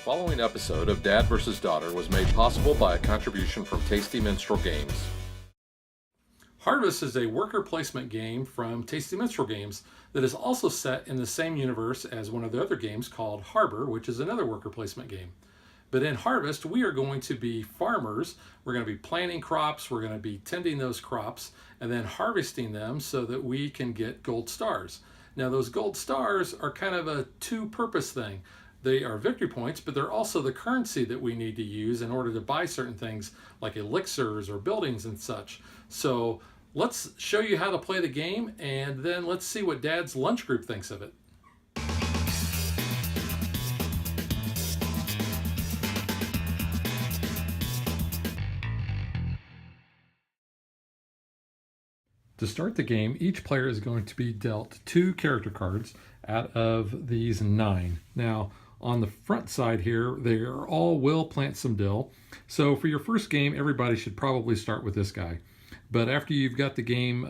following episode of Dad vs. Daughter was made possible by a contribution from Tasty Minstrel Games. Harvest is a worker placement game from Tasty Minstrel Games that is also set in the same universe as one of the other games called Harbor, which is another worker placement game. But in Harvest, we are going to be farmers. We're going to be planting crops, we're going to be tending those crops, and then harvesting them so that we can get gold stars. Now, those gold stars are kind of a two-purpose thing. They are victory points, but they're also the currency that we need to use in order to buy certain things like elixirs or buildings and such. So let's show you how to play the game, and then let's see what Dad's lunch group thinks of it. To start the game, each player is going to be dealt 2 character cards out of these 9. Now, on the front side here, they are all will plant some dill. So for your first game, everybody should probably start with this guy. But after you've got the game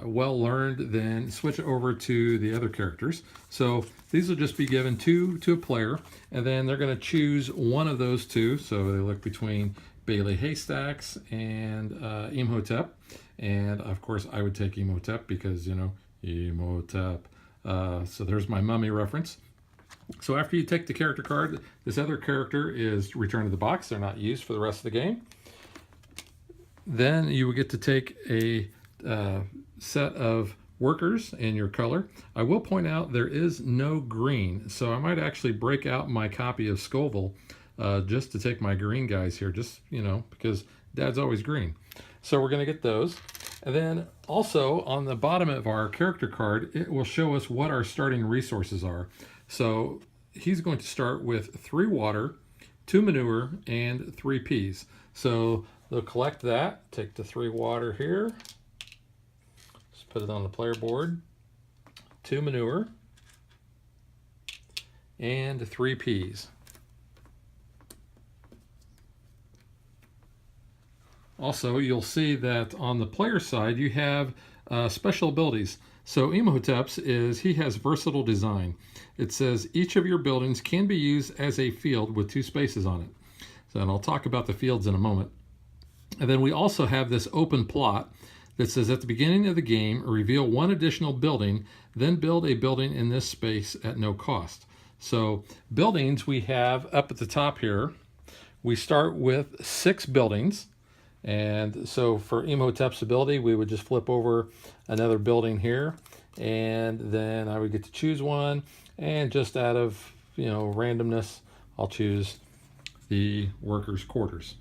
well learned, then switch over to the other characters. So these will just be given to a player, and then they're going to choose one of those 2. So they look between Bailey Haystacks and Imhotep. And of course, I would take Imhotep because, you know, Imhotep. So there's my mummy reference. So after you take the character card, this other character is returned to the box. They're not used for the rest of the game. Then you will get to take a set of workers in your color. I will point out there is no green, so I might actually break out my copy of Scoville just to take my green guys here, just, you know, because Dad's always green. So we're going to get those. And then also on the bottom of our character card, it will show us what our starting resources are. So he's going to start with 3 water, 2 manure, and 3 peas. So they'll collect that, take the 3 water here, just put it on the player board, 2 manure, and 3 peas. Also, you'll see that on the player side, you have special abilities. So Imhotep's he has versatile design. It says each of your buildings can be used as a field with 2 spaces on it. So, and I'll talk about the fields in a moment. And then we also have this open plot that says at the beginning of the game, reveal 1 additional building, then build a building in this space at no cost. So buildings we have up at the top here, we start with 6 buildings. And so for Imhotep's ability, we would just flip over another building here, and then I would get to choose one, and just out of, you know, randomness, I'll choose the workers' quarters.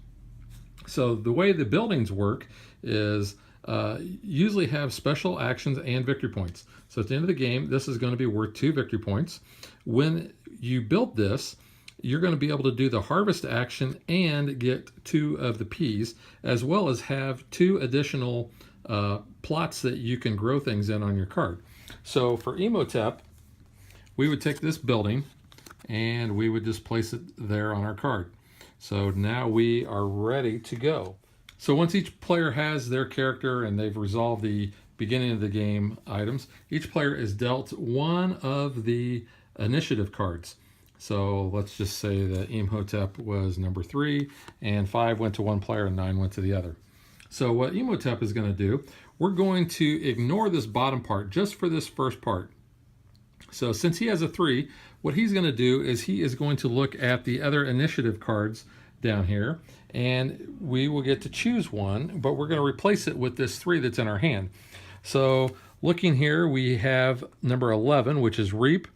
So the way the buildings work is usually have special actions and victory points. So at the end of the game, this is going to be worth 2 victory points. When you build this, you're going to be able to do the harvest action and get 2 of the peas, as well as have 2 additional plots that you can grow things in on your card. So for Imhotep, we would take this building and we would just place it there on our card. So now we are ready to go. So once each player has their character and they've resolved the beginning of the game items, each player is dealt 1 of the initiative cards. So let's just say that Imhotep was number 3, and 5 went to one player and 9 went to the other. So what Imhotep is going to do, we're going to ignore this bottom part just for this first part. So since he has a 3, what he's going to do is he is going to look at the other initiative cards down here, and we will get to choose one, but we're going to replace it with this 3 that's in our hand. So looking here, we have number 11, which is reap.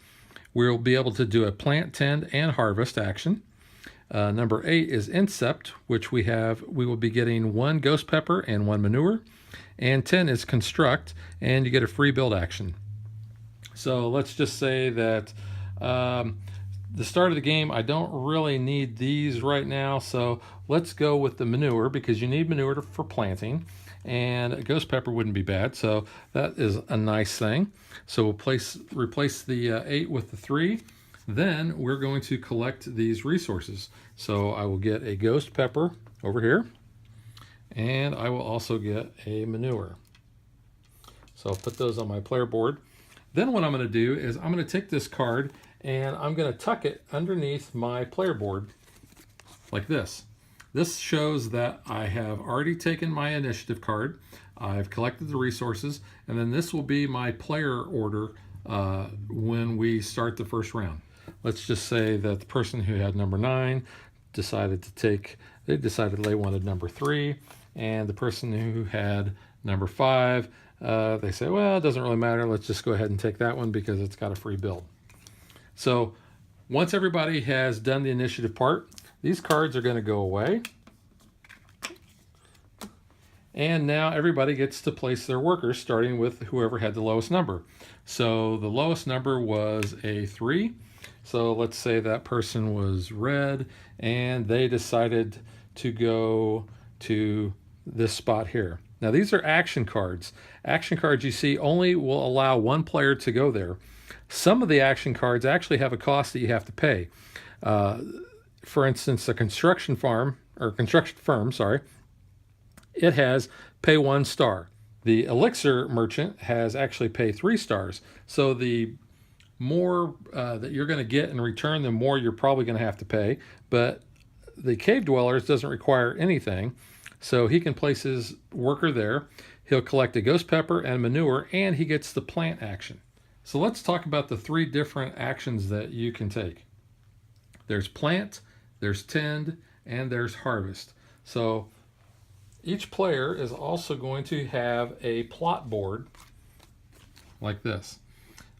We'll be able to do a plant, tend, and harvest action. Number 8 is incept, which we will be getting 1 ghost pepper and 1 manure. And 10 is construct, and you get a free build action. So let's just say that the start of the game, I don't really need these right now, so let's go with the manure, because you need manure for planting, and a ghost pepper wouldn't be bad, so that is a nice thing. So we'll replace the 8 with the 3. Then we're going to collect these resources. So I will get a ghost pepper over here, and I will also get a manure. So I'll put those on my player board. Then what I'm going to do is I'm going to take this card and I'm going to tuck it underneath my player board like this. This shows that I have already taken my initiative card, I've collected the resources, and then this will be my player order when we start the first round. Let's just say that the person who had number 9 decided they wanted number 3, and the person who had number 5, they say, well, it doesn't really matter, let's just go ahead and take that one because it's got a free build. So once everybody has done the initiative part, these cards are going to go away. And now everybody gets to place their workers, starting with whoever had the lowest number. So the lowest number was a 3. So let's say that person was red, and they decided to go to this spot here. Now these are action cards. Action cards, you see, only will allow one player to go there. Some of the action cards actually have a cost that you have to pay. For instance, a construction firm, it has pay 1 star. The elixir merchant has actually pay 3 stars. So the more that you're going to get in return, the more you're probably going to have to pay. But the cave dwellers doesn't require anything, so he can place his worker there. He'll collect a ghost pepper and manure, and he gets the plant action. So let's talk about the 3 different actions that you can take. There's plant, there's tend, and there's harvest. So each player is also going to have a plot board like this,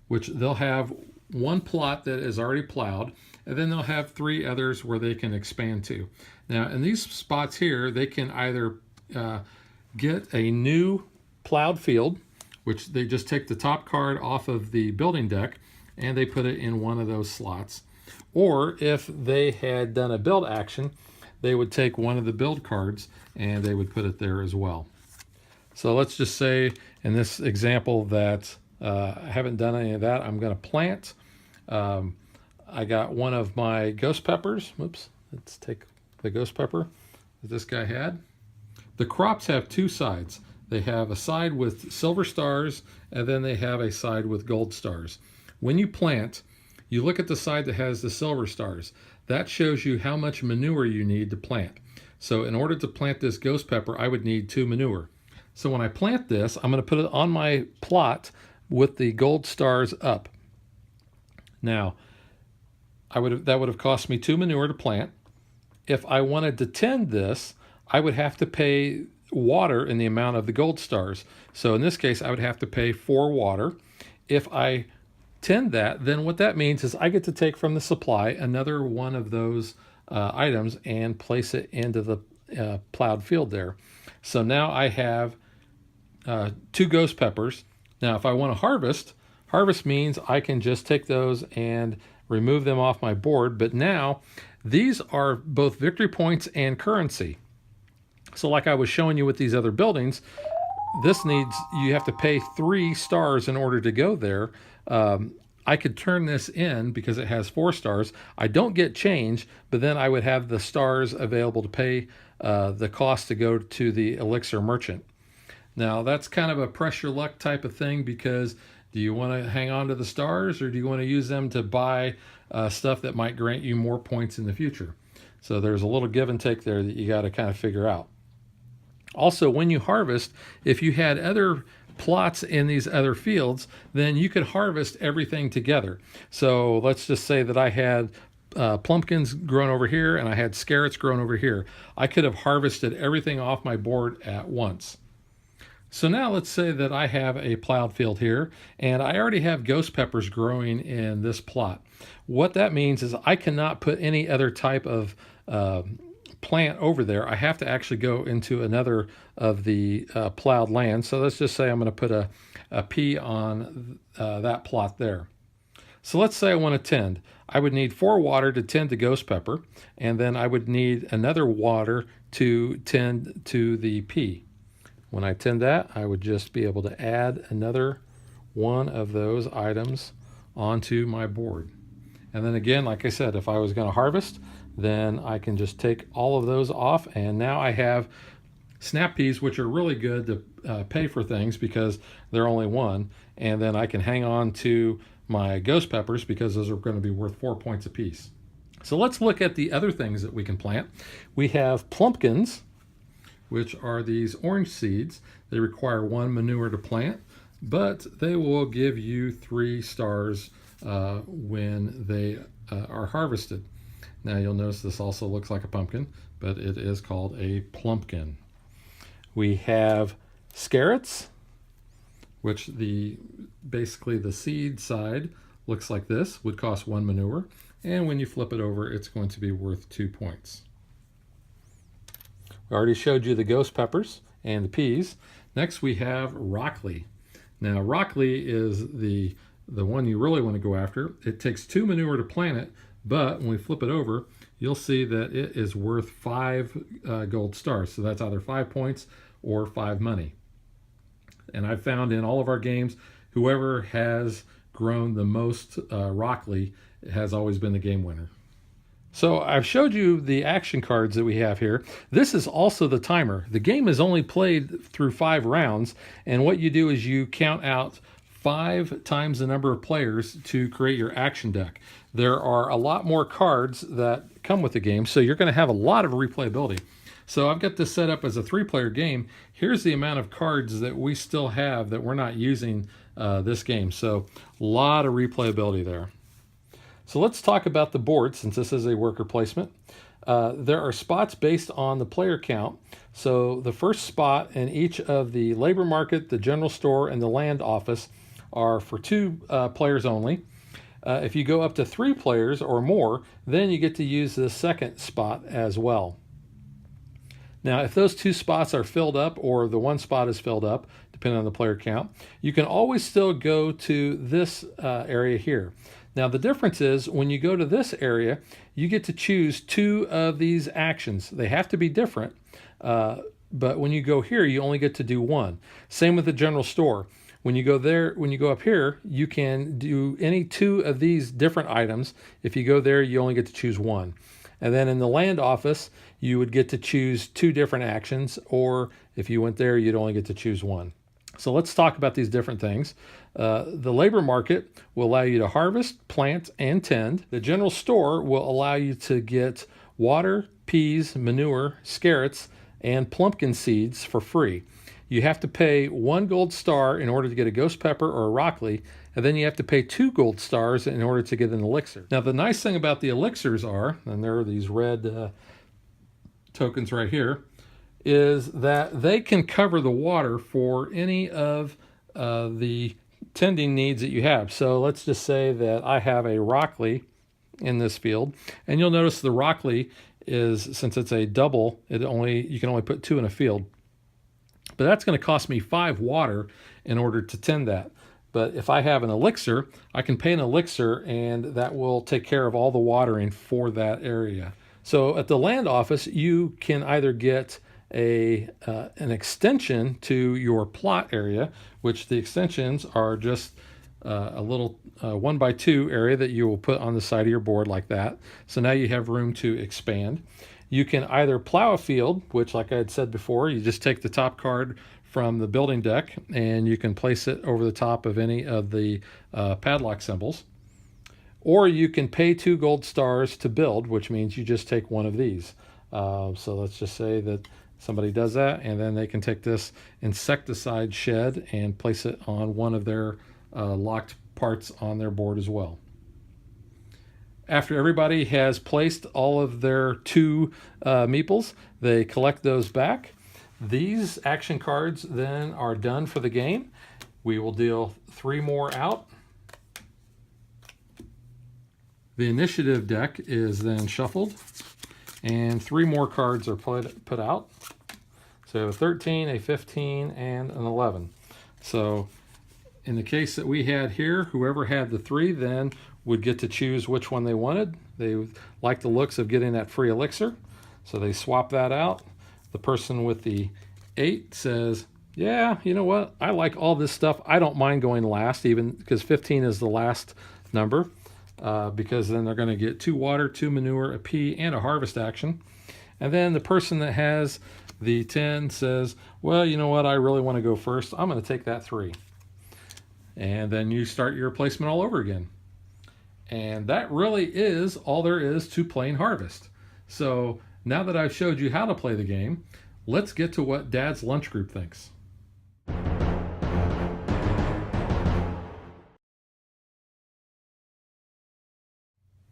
which they'll have one plot that is already plowed, and then they'll have 3 others where they can expand to. Now in these spots here, they can either get a new plowed field, which they just take the top card off of the building deck and they put it in one of those slots. Or if they had done a build action, they would take one of the build cards and they would put it there as well. So let's just say in this example that I haven't done any of that. I'm going to plant. I got one of my ghost peppers. Whoops, let's take the ghost pepper that this guy had. The crops have 2 sides. They have a side with silver stars, and then they have a side with gold stars. When you plant, you look at the side that has the silver stars. That shows you how much manure you need to plant. So in order to plant this ghost pepper, I would need 2 manure. So when I plant this, I'm going to put it on my plot with the gold stars up. Now, that would have cost me 2 manure to plant. If I wanted to tend this, I would have to pay water in the amount of the gold stars. So in this case, I would have to pay 4 water. If I tend that, then what that means is I get to take from the supply another one of those items and place it into the plowed field there. So now I have 2 ghost peppers. Now if I want to harvest means I can just take those and remove them off my board, but now these are both victory points and currency. So like I was showing you with these other buildings, you have to pay 3 stars in order to go there. I could turn this in because it has 4 stars. I don't get change, but then I would have the stars available to pay the cost to go to the elixir merchant. Now that's kind of a press your luck type of thing, because do you want to hang on to the stars, or do you want to use them to buy stuff that might grant you more points in the future? So there's a little give and take there that you got to kind of figure out. Also, when you harvest, if you had other plots in these other fields, then you could harvest everything together. So let's just say that I had pumpkins grown over here and I had carrots grown over here. I could have harvested everything off my board at once. So now let's say that I have a plowed field here and I already have ghost peppers growing in this plot. What that means is I cannot put any other type of plant over there. I have to actually go into another of the plowed land. So let's just say I'm going to put a pea on that plot there. So let's say I want to tend. I would need 4 water to tend the ghost pepper, and then I would need another water to tend to the pea. When I tend that, I would just be able to add another one of those items onto my board. And then again, like I said, if I was going to harvest, then I can just take all of those off, and now I have snap peas, which are really good to pay for things because they're only 1, and then I can hang on to my ghost peppers because those are going to be worth 4 points apiece. So let's look at the other things that we can plant. We have plumpkins, which are these orange seeds. They require 1 manure to plant, but they will give you 3 stars when they are harvested. Now you'll notice this also looks like a pumpkin, but it is called a plumpkin. We have scarrots, which basically the seed side looks like this, would cost 1 manure, and when you flip it over, it's going to be worth 2 points. We already showed you the ghost peppers and the peas. Next we have broccoli. Now broccoli is the one you really want to go after. It takes 2 manure to plant it, but when we flip it over, you'll see that it is worth 5 gold stars. So that's either 5 points or 5 money. And I've found in all of our games, whoever has grown the most broccoli has always been the game winner. So I've showed you the action cards that we have here. This is also the timer. The game is only played through 5 rounds, and what you do is you count out 5 times the number of players to create your action deck. There are a lot more cards that come with the game, so you're going to have a lot of replayability. So I've got this set up as a 3-player game. Here's the amount of cards that we still have that we're not using this game. So a lot of replayability there. So let's talk about the board, since this is a worker placement. There are spots based on the player count. So the first spot in each of the labor market, the general store, and the land office are for 2 players only. If you go up to 3 players or more, then you get to use the second spot as well. Now, if those 2 spots are filled up, or the 1 spot is filled up, depending on the player count, you can always still go to this area here. Now, the difference is when you go to this area, you get to choose 2 of these actions. They have to be different, but when you go here, you only get to do 1. Same with the general store. When you go there, when you go up here, you can do any 2 of these different items. If you go there, you only get to choose 1. And then in the land office, you would get to choose 2 different actions, or if you went there, you'd only get to choose 1. So let's talk about these different things. The labor market will allow you to harvest, plant, and tend. The general store will allow you to get water, peas, manure, scarrots, and pumpkin seeds for free. You have to pay 1 gold star in order to get a ghost pepper or a broccoli, and then you have to pay 2 gold stars in order to get an elixir. Now, the nice thing about the elixirs are, and there are these red tokens right here, is that they can cover the water for any of the tending needs that you have. So let's just say that I have a broccoli in this field, and you'll notice the broccoli is, since it's a double, you can only put 2 in a field. But that's going to cost me 5 water in order to tend that. But if I have an elixir, I can pay an elixir, and that will take care of all the watering for that area. So at the land office, you can either get an extension to your plot area, which the extensions are just a little 1x2 area that you will put on the side of your board like that. So now you have room to expand. You can either plow a field, which, like I had said before, you just take the top card from the building deck and you can place it over the top of any of the padlock symbols. Or you can pay 2 gold stars to build, which means you just take 1 of these. So let's just say that somebody does that, and then they can take this insecticide shed and place it on one of their locked parts on their board as well. After everybody has placed all of their 2 meeples, they collect those back. These action cards then are done for the game. We will deal 3 more out. The initiative deck is then shuffled, and 3 more cards are put out. So we have a 13, a 15, and an 11. So in the case that we had here, whoever had the 3 then would get to choose which one they wanted. They like the looks of getting that free elixir, so they swap that out. The person with the 8 says, yeah, you know what? I like all this stuff. I don't mind going last, even because 15 is the last number, because then they're going to get 2 water, 2 manure, a pea, and a harvest action. And then the person that has the 10 says, well, you know what? I really want to go first. I'm going to take that 3. and then you start your placement all over again. And that really is all there is to playing Harvest. So now that I've showed you how to play the game, let's get to what Dad's lunch group thinks.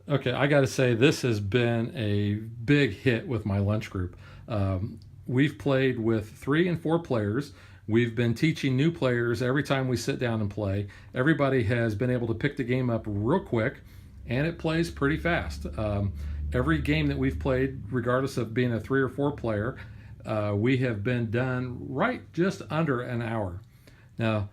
Okay, I got to say, this has been a big hit with my lunch group. We've played with 3 and 4 players. We've been teaching new players every time we sit down and play. Everybody has been able to pick the game up real quick, and it plays pretty fast. Every game that we've played, regardless of being a 3 or 4 player, we have been done right just under an hour. Now,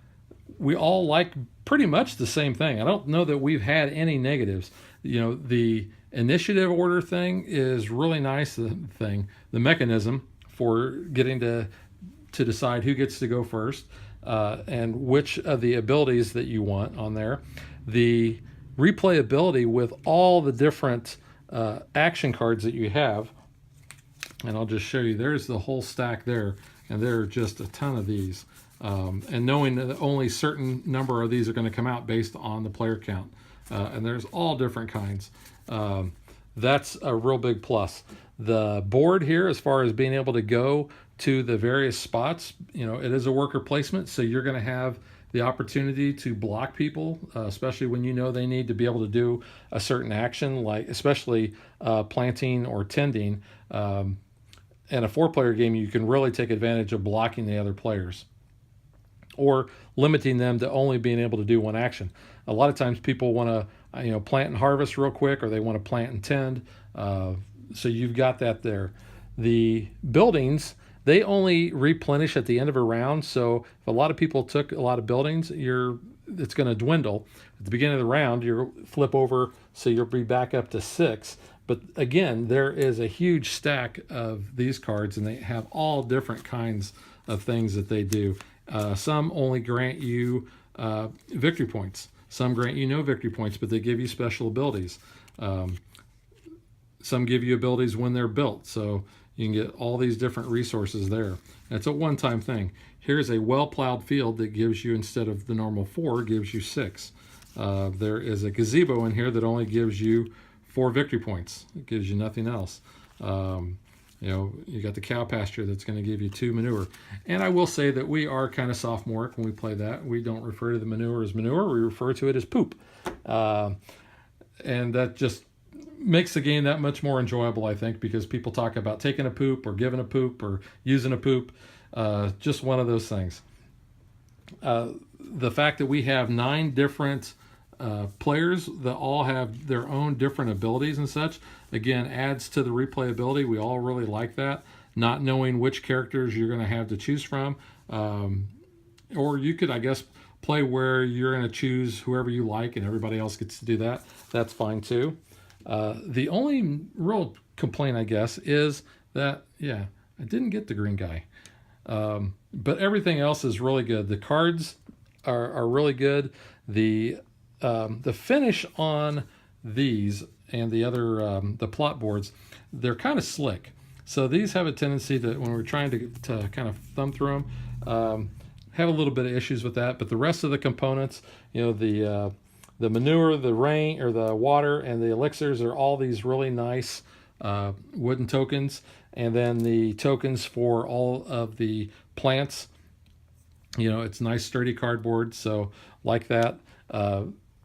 we all like pretty much the same thing. I don't know that we've had any negatives. You know, the initiative order thing is really nice. The mechanism for getting to decide who gets to go first, and which of the abilities that you want on there. The replayability with all the different action cards that you have, and I'll just show you. There's the whole stack there, and there are just a ton of these. And knowing that only certain number of these are going to come out based on the player count, and there's all different kinds. That's a real big plus. The board here, as far as being able to go to the various spots, you know, it is a worker placement, so you're going to have the opportunity to block people, especially when you know they need to be able to do a certain action, like especially planting or tending. In a 4-player game, you can really take advantage of blocking the other players, or limiting them to only being able to do one action. A lot of times people want to, plant and harvest real quick, or they want to plant and tend. So you've got that there. The buildings, they only replenish at the end of a round. So if a lot of people took a lot of buildings, it's going to dwindle. At the beginning of the round, you'll flip over, so you'll be back up to 6. But again, there is a huge stack of these cards, and they have all different kinds of things that they do. Some only grant you victory points. Some grant you no victory points, but they give you special abilities. Some give you abilities when they're built, so you can get all these different resources there. It's a one-time thing. Here's a well-plowed field that gives you, instead of the normal 4, gives you 6. There is a gazebo in here that only gives you 4 victory points. It gives you nothing else. You got the cow pasture that's going to give you 2 manure. And I will say that we are kind of sophomoric when we play that. We don't refer to the manure as manure. We refer to it as poop. And that just makes the game that much more enjoyable, I think, because people talk about taking a poop or giving a poop or using a poop. Just one of those things. The fact that we have 9 different players that all have their own different abilities and such, again, adds to the replayability. We all really like that, not knowing which characters you're going to have to choose from. Or you could, I guess, play where you're going to choose whoever you like and everybody else gets to do that. That's fine too. The only real complaint, I guess, is that, I didn't get the green guy. But everything else is really good. The cards are really good. The finish on these and the other the plot boards, they're kind of slick. So these have a tendency to, when we're trying to kind of thumb through them, have a little bit of issues with that. But the rest of the components, the manure, the rain, or the water, and the elixirs are all these really nice wooden tokens. And then the tokens for all of the plants, it's nice sturdy cardboard. So like that.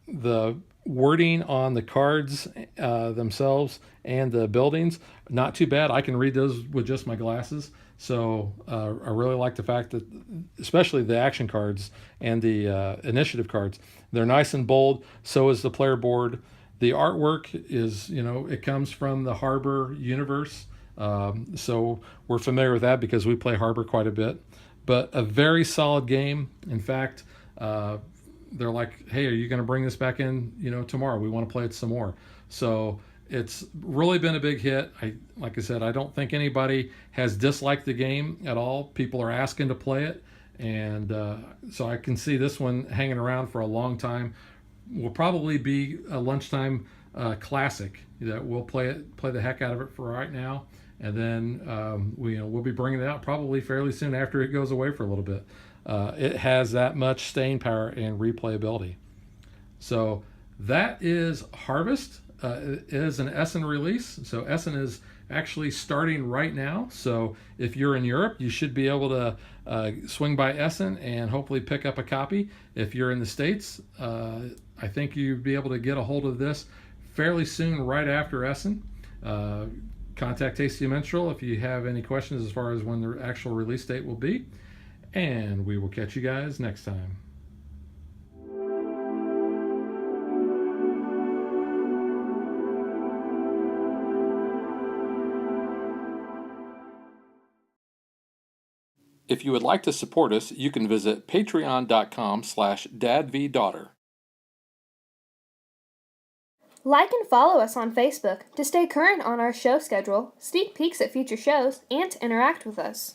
The wording on the cards themselves and the buildings, not too bad. I can read those with just my glasses. So I really like the fact that, especially the action cards and the initiative cards, they're nice and bold. So is the player board. The artwork is, it comes from the Harbor universe. So we're familiar with that because we play Harbor quite a bit. But a very solid game. In fact, they're like, hey, are you going to bring this back in, tomorrow? We want to play it some more. So it's really been a big hit. Like I said, I don't think anybody has disliked the game at all. People are asking to play it. And so I can see this one hanging around for a long time. Will probably be a lunchtime classic that we'll play the heck out of it for right now. And then we'll be bringing it out probably fairly soon after it goes away for a little bit. It has that much staying power and replayability. So that is Harvest. It is an Essen release. So Essen is actually starting right now. So if you're in Europe, you should be able to swing by Essen and hopefully pick up a copy. If you're in the States, I think you'd be able to get a hold of this fairly soon right after Essen. Contact Tasty Minstrel if you have any questions as far as when the actual release date will be. And we will catch you guys next time. If you would like to support us, you can visit patreon.com/dadvdaughter. Like and follow us on Facebook to stay current on our show schedule, sneak peeks at future shows, and to interact with us.